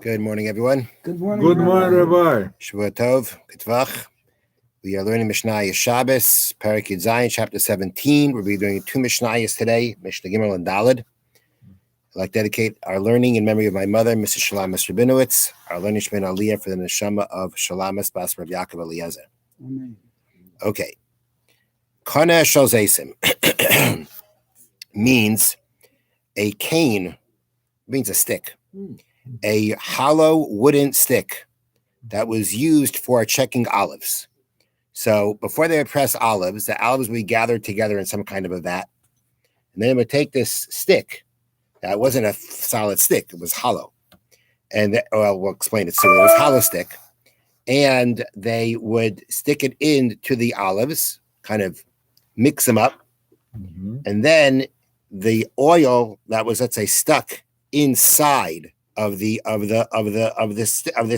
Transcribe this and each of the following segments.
Good morning, everyone. Good morning, Good morning, Rabbi. Shavua Tov, K'tvach. We are learning Mishnah Shabbos, Perek Yud Zayin, chapter 17. We'll be doing two Mishnayos today, Mishnah Gimel and Daled. I'd like to dedicate our learning in memory of my mother, Mrs. Shalamas Rabinowitz, our learning Shemina Aliyah for the Neshama of Shalamas Bas Rav Yaakov Eliezer. Amen. Okay. Kana Shal Zaysim means a cane, means a stick. A hollow wooden stick that was used for checking olives. So before they would press olives, the olives would be gathered together in some kind of a vat. And then they would take this stick that wasn't a solid stick, it was hollow. And we'll explain it soon. It was hollow stick. And they would stick it into the olives, kind of mix them up. Mm-hmm. And then the oil that was, let's say, stuck inside of this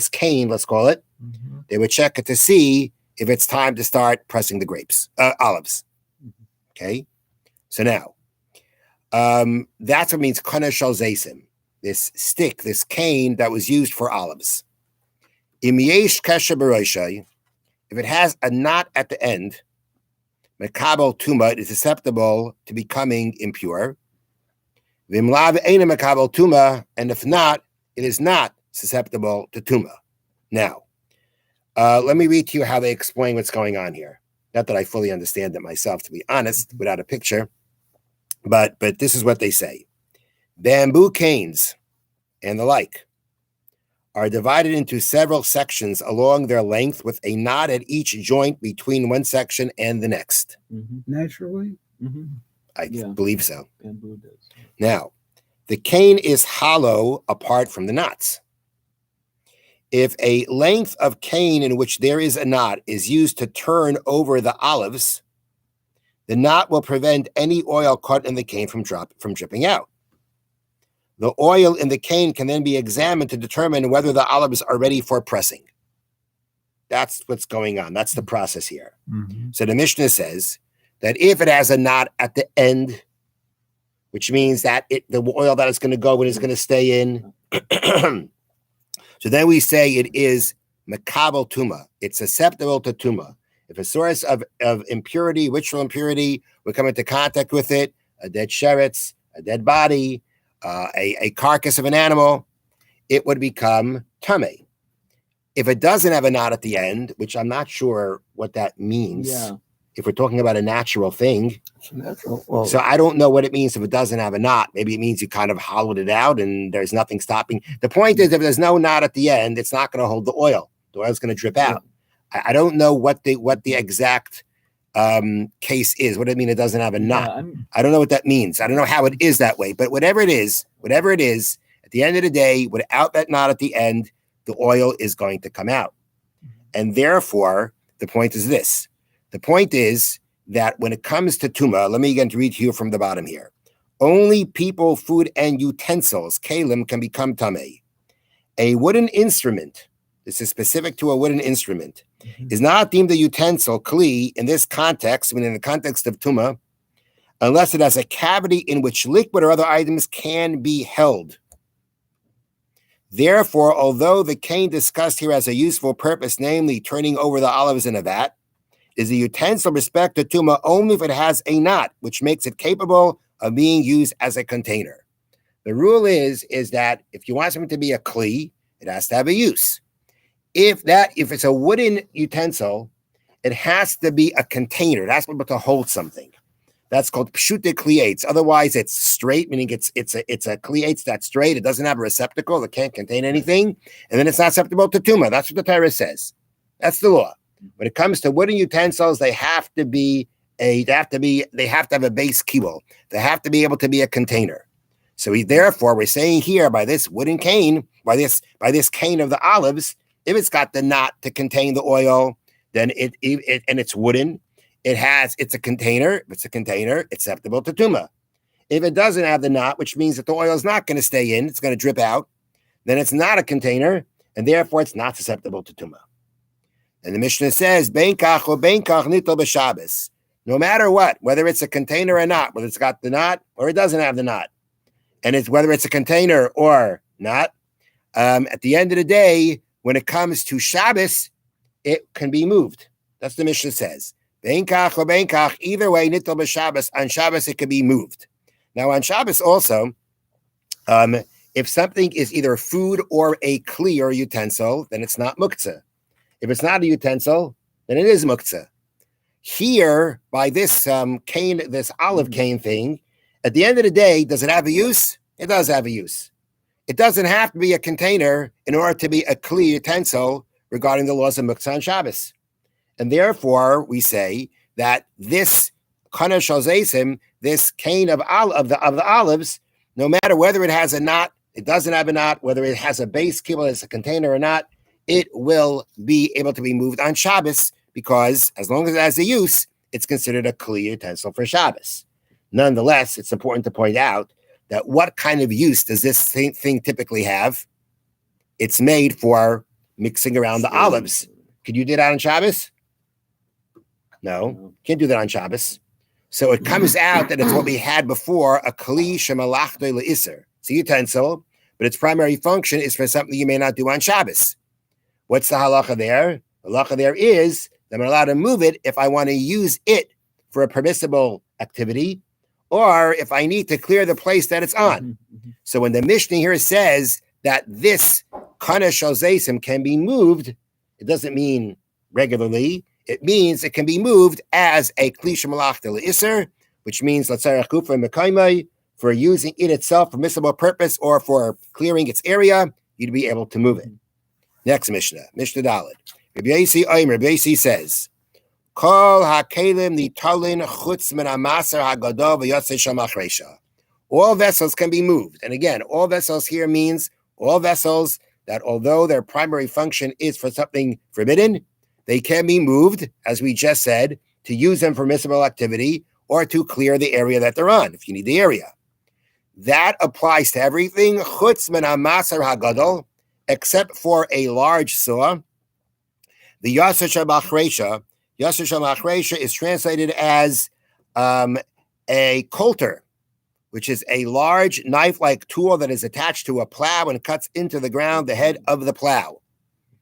cane, let's call it, Mm-hmm. they would check it to see if it's time to start pressing the olives. Okay, so now that's what means kana shal zaysim, this stick, this cane that was used for olives. Im yesh kesher b'roishay, if it has a knot at the end, mekabel tuma, it is susceptible to becoming impure. V'imlav eina mekabel tuma, and if not, it is not susceptible to tuma. Now, let me read to you how they explain what's going on here. Not that I fully understand it myself, to be honest, without a picture, but this is what they say. Bamboo canes and the like are divided into several sections along their length with a knot at each joint between one section and the next. Naturally, I Yeah. believe so. Bamboo does. Now, the cane is hollow apart from the knots. If a length of cane in which there is a knot is used to turn over the olives, the knot will prevent any oil caught in the cane from dripping out. The oil in the cane can then be examined to determine whether the olives are ready for pressing. That's what's going on. That's the process here. Mm-hmm. So the Mishna says that if it has a knot at the end, which means that the oil that is going to go in is going to stay in. So then we say it is mekabel tuma. It's susceptible to tuma. If a source of impurity, ritual impurity, would come into contact with it, a dead sheretz, a dead body, a carcass of an animal, it would become tameh. If it doesn't have a knot at the end, which I'm not sure what that means, Yeah. if we're talking about a natural thing, it's natural. Well, so I don't know what it means if it doesn't have a knot. Maybe it means you kind of hollowed it out and there's nothing stopping. The point is, if there's no knot at the end, it's not going to hold the oil. The oil's going to drip out. I don't know what the exact case is. What do I mean it doesn't have a knot? I don't know what that means. I don't know how it is that way. But whatever it is, at the end of the day, without that knot at the end, the oil is going to come out. And therefore, the point is this. The point is that when it comes to tuma, let me again read to you from the bottom here. Only people, food, and utensils, kalim, can become tameh. A wooden instrument, this is specific to a wooden instrument, is not deemed a utensil, kli, in this context, I mean in the context of tuma, unless it has a cavity in which liquid or other items can be held. Therefore, although the cane discussed here has a useful purpose, namely turning over the olives in a vat, is a utensil respect to tuma only if it has a knot, which makes it capable of being used as a container. The rule is that if you want something to be a kli, it has to have a use. If it's a wooden utensil, it has to be a container. It has to be able to hold something. That's called pshute kliates. Otherwise, it's straight, meaning it's a kliates that's straight. It doesn't have a receptacle. It can't contain anything, and then it's not susceptible to tuma. That's what the Torah says. That's the law. When it comes to wooden utensils, they have to have a base kibble. They have to be able to be a container. So therefore, we're saying here by this wooden cane, by this cane of the olives, if it's got the knot to contain the oil, then it and it's wooden, it's a container. If it's a container, it's susceptible to tuma. If it doesn't have the knot, which means that the oil is not going to stay in, it's going to drip out, then it's not a container, and therefore it's not susceptible to tuma. And the Mishnah says, "Bein kach or bein kach nitel b'Shabbos." No matter what, whether it's a container or not, whether it's got the knot or it doesn't have the knot, and it's whether it's a container or not, At the end of the day, when it comes to Shabbos, it can be moved. That's the Mishnah says. Beinkach or beinkach, either way, nitl b'Shabbos. On Shabbos, it can be moved. Now, on Shabbos also, if something is either food or a kli or utensil, then it's not muktzah. If it's not a utensil, then it is muktzah. Here, by this cane, this olive cane thing, at the end of the day, does it have a use? It does have a use. It doesn't have to be a container in order to be a kli utensil regarding the laws of muktzah on Shabbos. And therefore, we say that this kana shalzeisim, this cane of the olives, no matter whether it has a knot, it doesn't have a knot, whether it has a base kibble, it's a container or not, it will be able to be moved on Shabbos because as long as it has a use, it's considered a kli utensil for Shabbos. Nonetheless, it's important to point out that what kind of use does this thing typically have? It's made for mixing around the olives. Could you do that on Shabbos? No, can't do that on Shabbos. So it comes out that it's what we had before, a kli shemalachto le'iser. It's a utensil, but its primary function is for something you may not do on Shabbos. What's the halacha there? The halacha there is that I'm allowed to move it if I want to use it for a permissible activity, or if I need to clear the place that it's on. So when the Mishnah here says that this kana shalzeisim can be moved, it doesn't mean regularly. It means it can be moved as a kli shemalachta le'iser, which means l'tzarech gufa mekaymai, for using it itself for permissible purpose or for clearing its area, you'd be able to move it. Next Mishnah, Mishnah Dalet. Rabbi Yosi says, Kol hakelim nitalin chutz min hamaser hagadol v'yotzei shel machresha. All vessels can be moved. And again, all vessels here means all vessels that although their primary function is for something forbidden, they can be moved, as we just said, to use them for permissible activity or to clear the area that they're on, if you need the area. That applies to everything, chutz min hamaser hagadol, except for a large saw. The Yasser Shel Machresha is translated as a coulter, which is a large knife-like tool that is attached to a plow and cuts into the ground the head of the plow.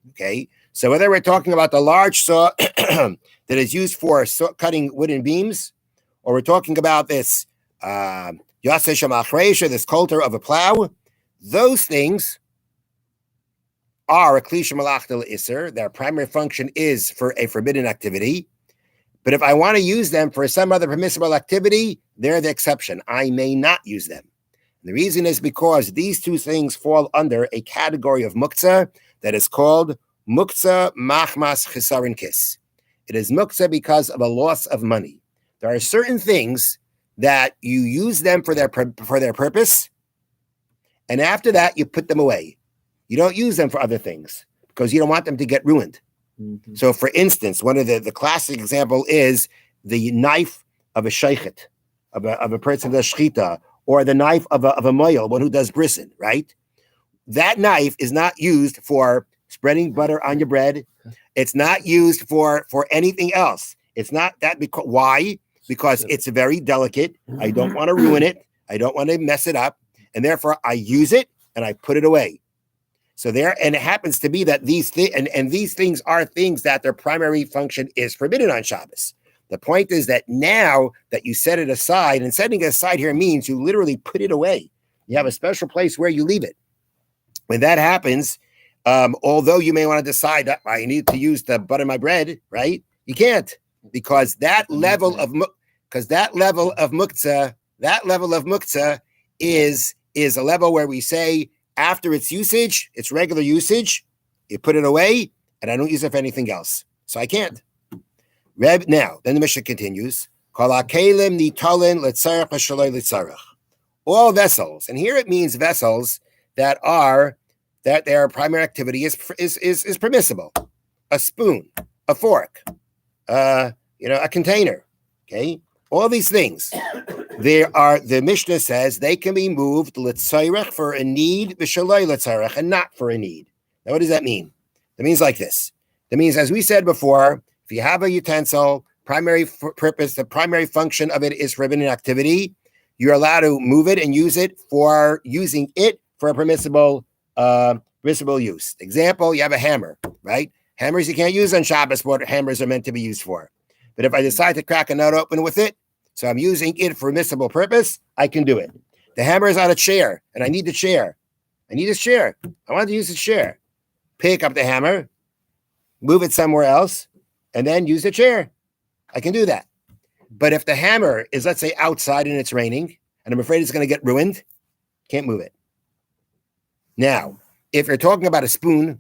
Okay, so whether we're talking about the large saw that is used for cutting wooden beams, or we're talking about this Yasser Shel Machresha, this coulter of a plow, those things are a kli shemalachta le'iser. Their primary function is for a forbidden activity. But if I want to use them for some other permissible activity, they're the exception. I may not use them. And the reason is because these two things fall under a category of muktzah that is called muktzah machmas chesaron kis. It is muktzah because of a loss of money. There are certain things that you use them for their purpose, and after that you put them away. You don't use them for other things because you don't want them to get ruined. Mm-hmm. So, for instance, one of the classic example is the knife of a sheichet, of a person that does shchita, or the knife of a moyel, one who does brisson, right? That knife is not used for spreading butter on your bread. It's not used for anything else. It's not that because why? Because it's very delicate. I don't want to ruin it. I don't want to mess it up, and therefore I use it and I put it away. So there, and it happens to be that these things are things that their primary function is forbidden on Shabbos. The point is that now that you set it aside, and setting it aside here means you literally put it away. You have a special place where you leave it. When that happens, although you may want to decide that I need to use to butter my bread, right? You can't, because that level of muktzah is a level where we say, after its usage, its regular usage, you put it away, and I don't use it for anything else. So I can't. Now, then the Mishnah continues. All vessels, and here it means vessels that their primary activity is permissible. A spoon, a fork, a container. Okay, all these things. The Mishnah says they can be moved l'tzarech for a need, v'shaloi l'tzarech, and not for a need. Now, what does that mean? That means like this. That means, as we said before, if you have a utensil, primary purpose, the primary function of it is forbidden activity, you're allowed to move it and use it for using it for a permissible permissible use. Example, you have a hammer, right? Hammers you can't use on Shabbos, what hammers are meant to be used for. But if I decide to crack a nut open with it, so I'm using it for a permissible purpose, I can do it. The hammer is on a chair, and I need the chair. I need a chair. I want to use the chair. Pick up the hammer, move it somewhere else, and then use the chair. I can do that. But if the hammer is, let's say, outside and it's raining, and I'm afraid it's going to get ruined, can't move it. Now, if you're talking about a spoon,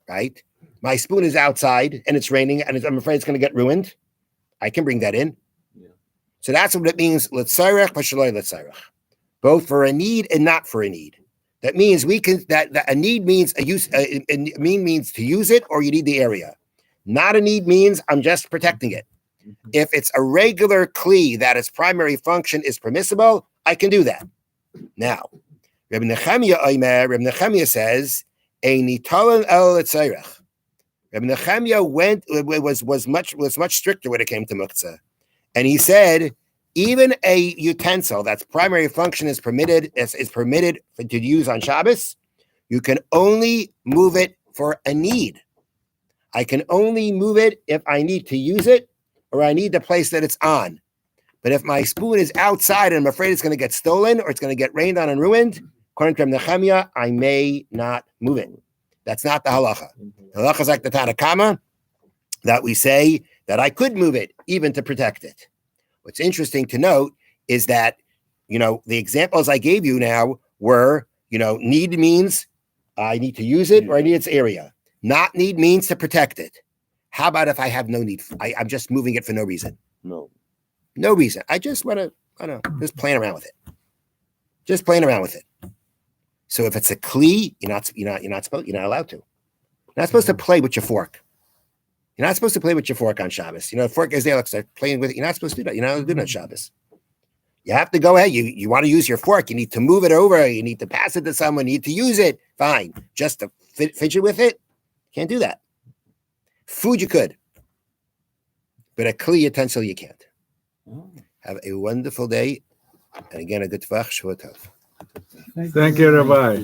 right? My spoon is outside and it's raining and I'm afraid it's going to get ruined. I can bring that in. Yeah. So that's what it means. L'tzarech v'shaloi l'tzarech. Both for a need and not for a need. That means we can that a need means a use. A mean means to use it or you need the area. Not a need means I'm just protecting it. If it's a regular kli that its primary function is permissible, I can do that. Now, Reb Nechemia says, "A nitalan el l'tzarech." Reb Nechemia was much stricter when it came to muktzah, and he said even a utensil that's primary function is permitted to use on Shabbos. You can only move it for a need. I can only move it if I need to use it or I need the place that it's on. But if my spoon is outside and I'm afraid it's going to get stolen or it's going to get rained on and ruined, according to Reb Nechemia, I may not move it. That's not the halacha. The halacha is like the Tanakama, that we say that I could move it even to protect it. What's interesting to note is that, the examples I gave you now were, need means I need to use it or I need its area. Not need means to protect it. How about if I have no need? I'm just moving it for no reason. No reason. I just want to, just playing around with it. Just playing around with it. So if it's a kli, you're not allowed to. You're not supposed to play with your fork. You're not supposed to play with your fork on Shabbos. The fork is there, like start playing with it. You're not supposed to do that. You're not allowed to do that on Shabbos. You have to go ahead. You want to use your fork. You need to move it over. You need to pass it to someone. You need to use it. Fine. Just to fidget with it, can't do that. Food you could. But a kli utensil you can't. Have a wonderful day. And again, a good tvach. Shvuah tov. Thank you, Rabbi.